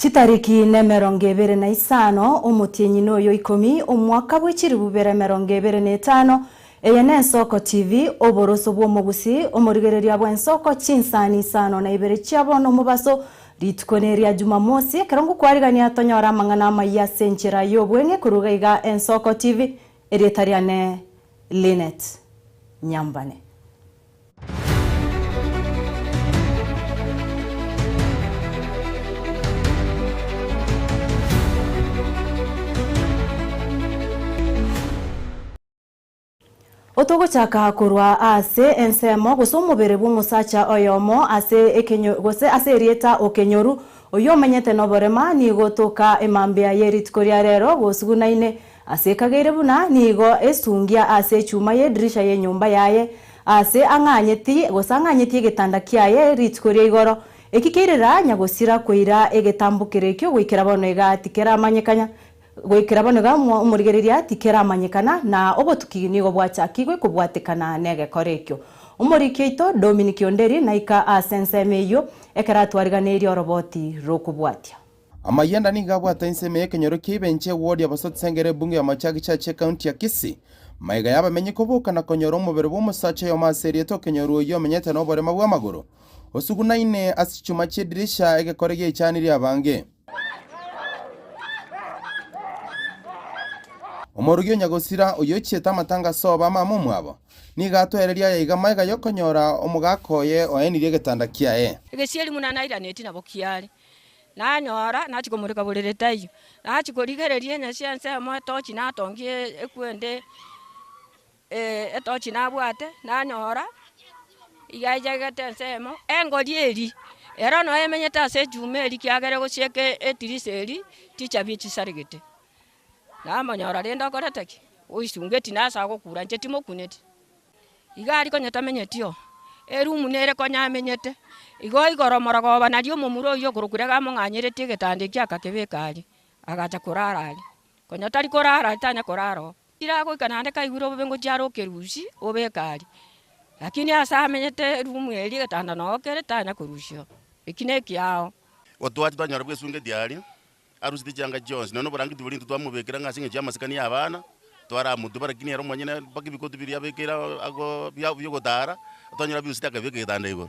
Chitariki ne 25 omutienyi noyo 10 omwaka bw'ekiri bubere 25 Ensoko TV oboroso bw'omugusi omurigereria bw'ensoko chinsani 5 chiabono mubaso ritkoneria Jumamosi karongo kwarigania tonyora mangana Amayia senchera yobwenge kuruga iga Ensoko TV erietariane Linet Nyambane. Otogo chaka kurwa ase Ensemo gusomo berebu musacha Eyemo ase erieta okenyoru oyo menyete noborema ni gotoka emambia yerit koria rero gosugunaine ase kagere buna nigo esungia ase chuma ye dirisha ye nyumba yaye ase anganyeti getanda kiaye rit koria igoro ekikirira nyagosira kwira egetambukire kyo gwikira bono igatikera amanyekanya gwikira bono ga umurigereria tikera amanyekana na obotuki nigo bwachakigwe kubwatikana nege korekyo umurikyo ito Dominic Onderi naika asensemeyo ekeratwariganirio roboti rokubwatia Amayia niga bwata inseme kenyoro kibenche ward ya basot sengere bunge ya Machagi Chache county ya Kisii maiga yaba menye koboka na konyoro mubere bw'umusacha yo maserie to kenyoro yo menyete no borema bw'amaguru osugunaine asichuma chidirisha egekorege ichaniri abange Omorugyo nyagosira oyochieta matanga soba mamumu abo nigato ereria yiga maiga yokonyora omugakoye oenirie getanda kiae egesieri munana ira neti nabo kiare nanyora nachikomurika bureretayo nachikorigererie nyasianse mo tochi natongie ekwende etochi nabwate nanyora igaijagetensemo engorieri era no emenyeta ase jumeri kiagere gosieke etiriseri ticha bichisarigete namanyora renda koreteki oisungeti nasa gokura ncheti mokuneti igari konyeta menyetio erumu nere konya menyete igo igoromora goba nario momuro yo kurukurega monganyereti getandiki akakebekari agacha kurarari konyeta ri kurara tanya kuraro ira goikanande kaiguro bengo jaro kerushi obekari lakini asa menyete rumu eri getanda no kere tanya kurusho ikineki yao otwati twanyora bwesunge diari arusiti changa Jones nono barangiti bulintu twamubekera ngasinge cyamasikani yabana twara mudu barakini yaro mwanyene bakibikotu biri yabekera ago byo gotara twanyora byusita kabeke tanda igo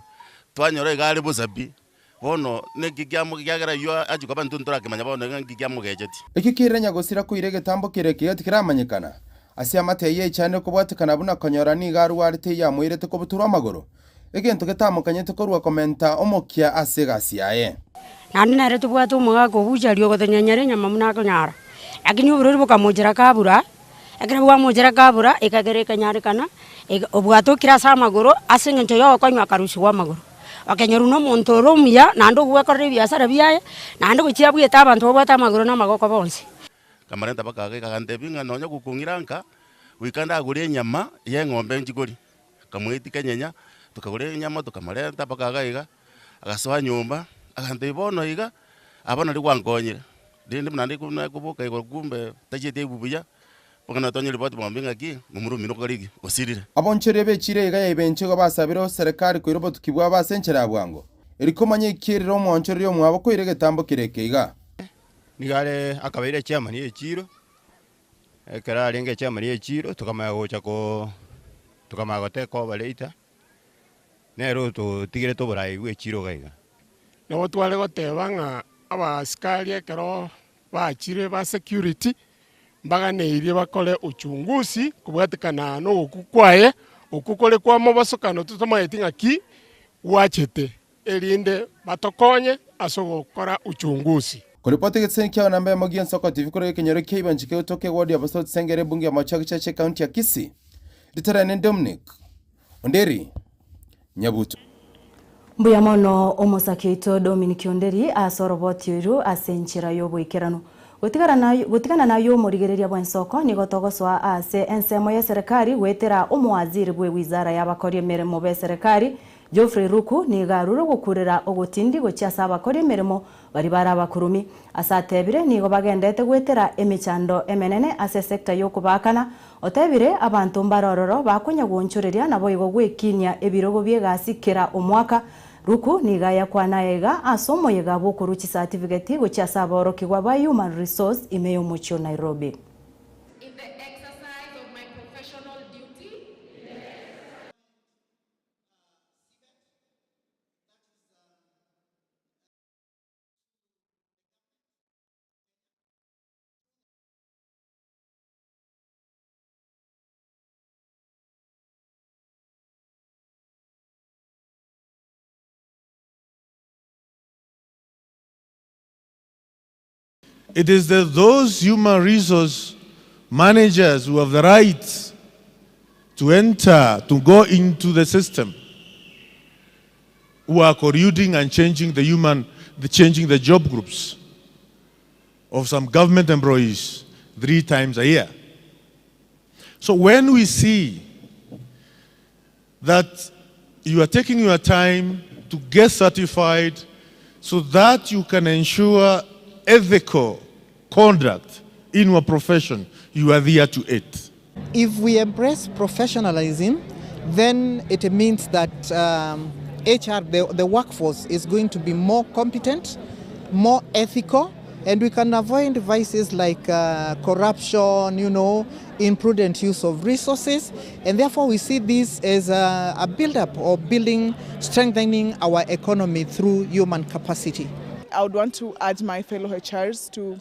twanyora igale bosabi bono negigyamo gyagera yo ajiko bantu ntorake manya bono ngigyamo gejeti ekikirenya gosira kuirege tambo kireke tikiramanyekana asia mateye cyane kubwatikana buna konyora ni garu warite ya muirete ko butura amaguru egento getamukanye tokorwa komenta omokia asegasiaye nandi nare tubwatu umugago bujario gotenyanyare nyama munako nyara lakini ubururi bukamujira kabura ekira bwa mujira kabura ikagereka nyare kana obwato kirasa amaguru asingento yo konywa karushi wa maguru akenyeru no montoro muya nando gwekorre biasara biaye nando guchira bweta abantu bwata amaguru na magoko bonse kamarenta bakage kagante binga nonya gukungiranka wikanda agure nyama ye ngombe njigori kamwiti kenyenya tukagure nyama tukamarenta bakagaiga agasoa nyumba agante bono iga abana ri wankonyira ndinde mnandi kuna kuboka igor kumbe tajete bubuya bokana tonyiri bot bombinga ki mumurumino karigi osirire abonchere bechire iga yebenche go basabiro serikali ko robot kibwa basenchera bwango erikomanye kiriro monchero yo mwabo ko irege tambo kireke iga nigale akabaire chama ni echiro ekara lenge chama ni echiro tukamaya gocha ko tukamaya gote ko baleita nero to tigire to borai we echiro gaiga no twale gotebanga abasikali ekero bachire ba security mbaganeirie bakore uchunguzi kubwatikana no okukwaye okukore kwa mobasokano tutomayetinga ki wachete erinde batokonye asogokora uchunguzi kuripoti getsenkia namba ya Ensoko TV kore kenyoro kibanchike utoke ward ya basot sengere bunge ya Machagi Chache county ya Kisii literane Dominic Onderi Nyabuto Mbuya mono omosakito Dominic Onderi asorobotiru asenchira yobwikirano gutigana nayo murigereria bw'ensoko ni gotogoswa ase ensemo ya serikali gwetera omwaziri bwe wizara y'abakorie mirimo be serikali Geoffrey Ruku ni garuro gukurira ogotindi gochiasa abakorie mirimo bari barabakurumi asatebire nigo bagendete gwetera emichando emenene ase sekta yokubakana otebire abantu mbarororo bakunya gonchoreria nabo igo gwekinya ebirogo byegasikira omwaka ruku nigaya kwa naega asomo yega bukuruchi certificate gocha saboro kigwa ba human resource imeyo mucho Nairobi. In the exercise of my professional duty, it is those human resource managers who have the right to enter, to go into the system, who are colluding and changing the job groups of some government employees 3 times a year. So when we see that you are taking your time to get certified so that you can ensure ethical conduct in your profession, you are there to aid. If we embrace professionalism, then it means that HR, the workforce, is going to be more competent, more ethical, and we can avoid vices like corruption, imprudent use of resources, and therefore we see this as a build-up or strengthening our economy through human capacity. I would want to urge my fellow HRs to,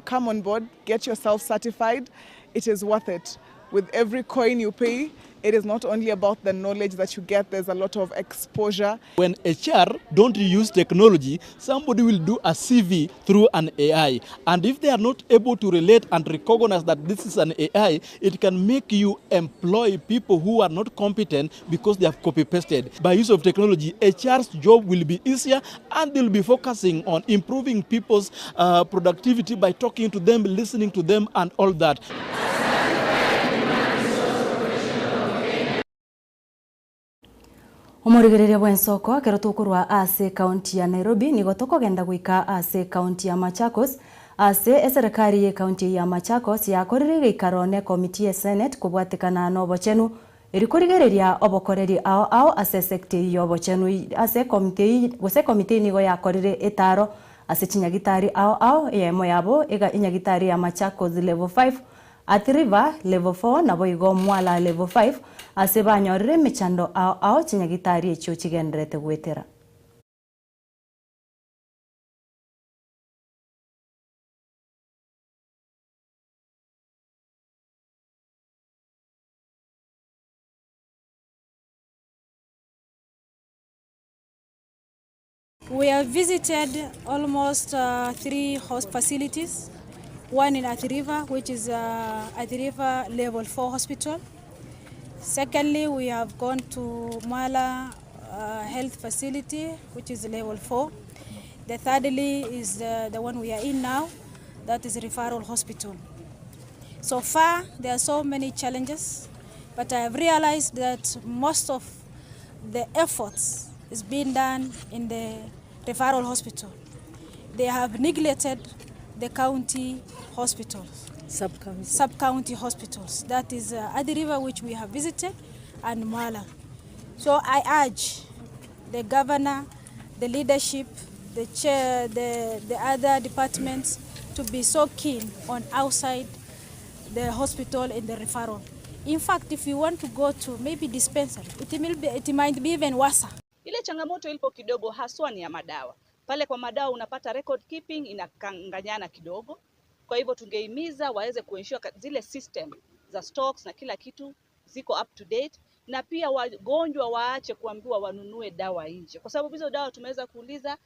come on board, get yourself certified. It is worth it. With every coin you pay, it is not only about the knowledge that you get, there's a lot of exposure. When HR don't use technology, somebody will do a CV through an AI. And if they are not able to relate and recognize that this is an AI, it can make you employ people who are not competent because they have copy-pasted. By use of technology, HR's job will be easier and they'll be focusing on improving people's productivity by talking to them, listening to them and all that. Umurigereria bwensoko kero tukurwa ase county ya Nairobi nigo tukogenda gwika ase county ya Machakos ase serikali ya county ya Machakos yakorire ikarone committee ya Senate kubwatikana no bochenu irikurigereria obokoreri ao ase sector yo bochenu ase committee nigo yakorire etaro ase chinyagitari ao Eyemo yabo ega inyagitari ya Machakos level 5 Athi River level 4 na boigo Mwala level 5 ase banyorire michando ao chinyagitari echo chigenderete gwetera. We have visited almost 3 host facilities. One in Athi River, which is Athi River level 4 hospital. Secondly, we have gone to Mwala health facility, which is level 4. The thirdly is the one we are in now, that is referral hospital. So far, there are so many challenges, but I have realized that most of the efforts is being done in the referral hospital. They have neglected the county hospitals, sub-county hospitals. That is Athi River, which we have visited, and Mwala. So I urge the governor, the leadership, the chair, the other departments to be so keen on outside the hospital and the referral. In fact, if you want to go to maybe dispensary, it might be even worse. Ile changamoto ilipo kidogo haswa ni ya madawa. Pale kwa madawa unapata record keeping inakanganyana kidogo. Kwa hivyo tungehimiza waweze kuensure zile system za stocks na kila kitu ziko up to date, na pia wagonjwa waache kuambiwa wanunue dawa nje, kwa sababu hizo dawa tumeweza kuuliza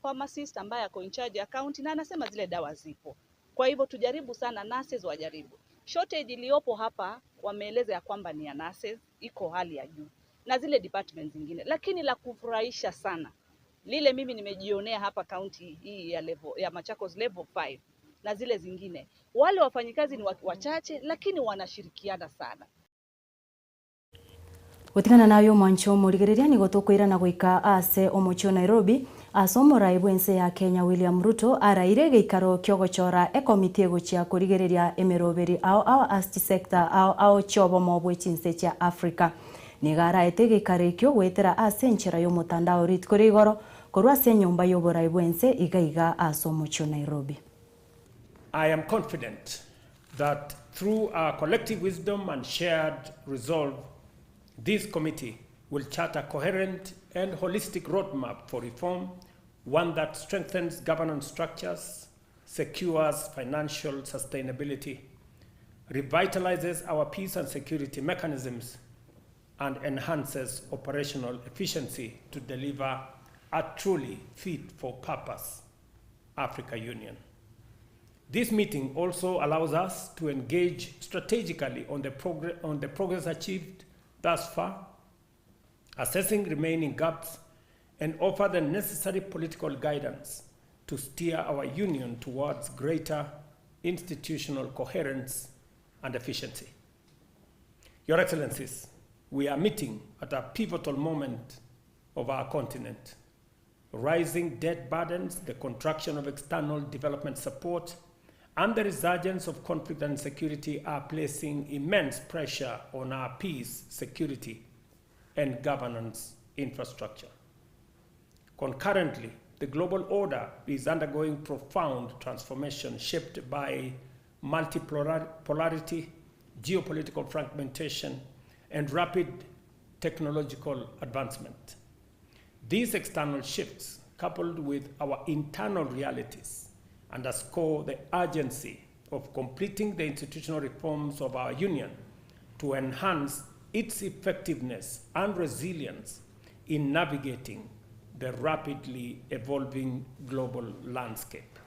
pharmacist ambaye ako in charge account na anasema zile dawa zipo. Kwa hivyo tujaribu sana, nurses wajaribu. Shortage iliyopo hapa wameeleza ya kwamba ni ya nurses iko hali ya juu na zile departments zingine, lakini la kufurahisha sana lile mimi nimejionea hapa county hii ya Machakos level 5 na zile zingine, wale wafanyikazi ni wachache lakini wanashirikiana sana. Gutikana nayo mwancho murigereria ni gotokwira na gwika ase omocho Nairobi asomo raibu ense ya Kenya William Ruto araire geikaro kyogochora committee gochia kurigereria emeroberi ao asti sector ao chobo mobwe chinse cha Africa nigaraete gikarikyo gwetera ase enchera y'omutandao rit kuri igoro korwa ase nyumba y'oborai bwense igaiga ase omochio Nairobi. I am confident that through our collective wisdom and shared resolve, this committee will chart a coherent and holistic roadmap for reform, one that strengthens governance structures, secures financial sustainability, revitalizes our peace and security mechanisms, and enhances operational efficiency to deliver a truly fit-for-purpose Africa Union. This meeting also allows us to engage strategically on the progress achieved thus far, assessing remaining gaps, and offer the necessary political guidance to steer our union towards greater institutional coherence and efficiency. Your Excellencies, we are meeting at a pivotal moment of our continent. Rising debt burdens, the contraction of external development support, and the resurgence of conflict and insecurity are placing immense pressure on our peace, security, and governance infrastructure. Concurrently, the global order is undergoing profound transformation shaped by multipolarity, geopolitical fragmentation, and rapid technological advancement. These external shifts, coupled with our internal realities, underscore the urgency of completing the institutional reforms of our union to enhance its effectiveness and resilience in navigating the rapidly evolving global landscape.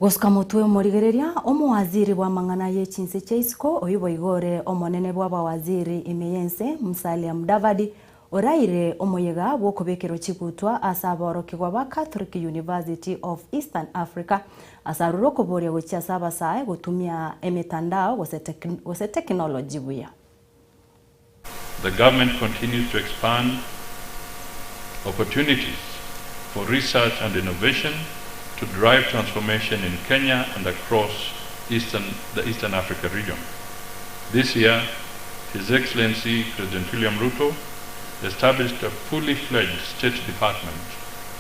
Goskamutwe omorigereria omowaziri wa mang'ana y'echinse chaisiko oiboigore omonene bwa bawaziri Emeyense Musalia Mudavadi oraire omoyega bwokobekero chigutwa ase aborokigwa ba Catholic University of Eastern Africa asaruro koboria gochia abasae gotumia emitandao gose technology buya. The government continues to expand opportunities for research and innovation to drive transformation in Kenya and across the Eastern Africa region. This year, His Excellency President William Ruto established a fully fledged State Department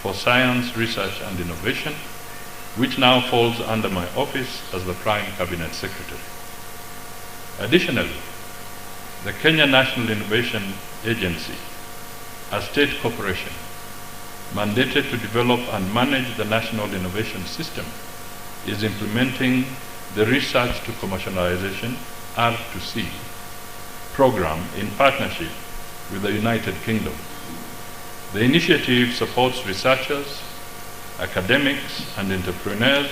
for Science, Research and Innovation, which now falls under my office as the Prime Cabinet Secretary. Additionally, the Kenya National Innovation Agency, a state corporation, mandated to develop and manage the National Innovation System, is implementing the Research to Commercialization R2C program in partnership with the United Kingdom. The initiative supports researchers, academics, and entrepreneurs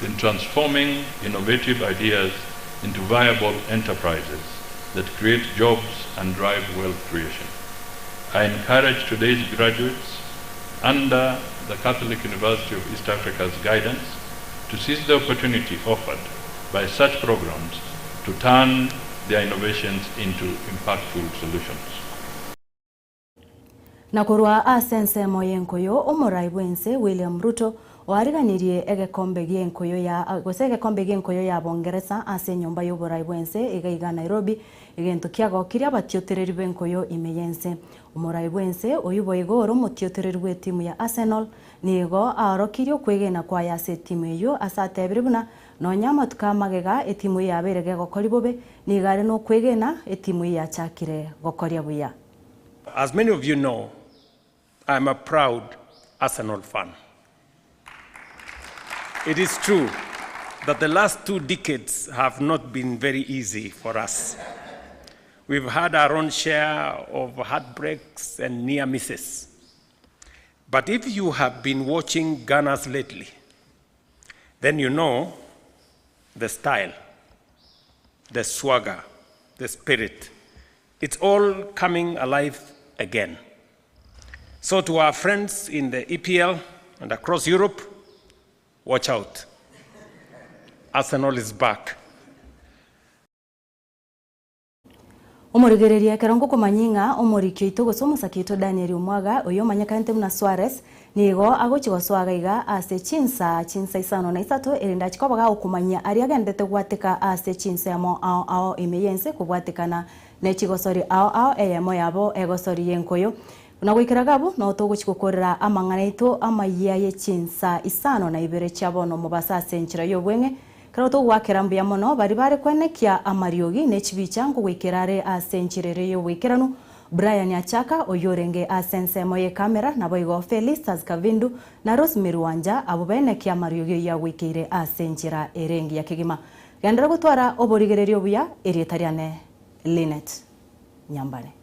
in transforming innovative ideas into viable enterprises that create jobs and drive wealth creation. I encourage today's graduates, under the Catholic University of East Africa's guidance, to seize the opportunity offered by such programs to turn their innovations into impactful solutions. Nakorwa asense moyenkoyo omorai bwense William Ruto wariganirie egekombe gienkoyo ya Bongereza ase nyumba y'oborai bwense igaiga Nairobi igento kiagokiria batiotereri benkoyo Emeyense omorai bwense oyibo igoro mutiotereri bwe timu ya Arsenal nigo arokirio kwegena kwa yase timu eyo asatebiribuna nonyama tukamagega etimu ya berege gokori bobe nigare no kwegena etimu ya chakire gokoria buya. As many of you know, I'm a proud Arsenal fan. It is true that the last 2 decades have not been very easy for us. We've had our own share of heartbreaks and near misses. But if you have been watching Gunners lately, then you know the style, the swagger, the spirit. It's all coming alive again. So to our friends in the EPL and across Europe, watch out. Arsenal is back. Umurigereria kerongo kumanyinga umurikyo itugo somusakito Daniel Umwaga oyo manyakante muna Suarez nigo agochigo swagaiga ase chinsa isano na isato erinda chikobaga ukumanya ari agendete gwatika ase chinsa mo ao emeyense kubwatikana nechigosori ao Eyemo yabo egosori yenkoyo na gwikiragabo no togochikokorera amang'anaito Amayia ye chinsa isano na ibere chabono mubasa senchira yobwenge Karoto wakera mbia mono bari kwenekia amariogi nechibicha ngwikirare asenchirere yo wikiranu Brian Achaka oyorenge Ensemo ye kamera na boigo Felix Kavindu na Rosemary Wanja abo benekia amariogi ya wikire asenchira erengi ya kigima gendera gutwara oborigererio buya erietariane Linet Nyambane.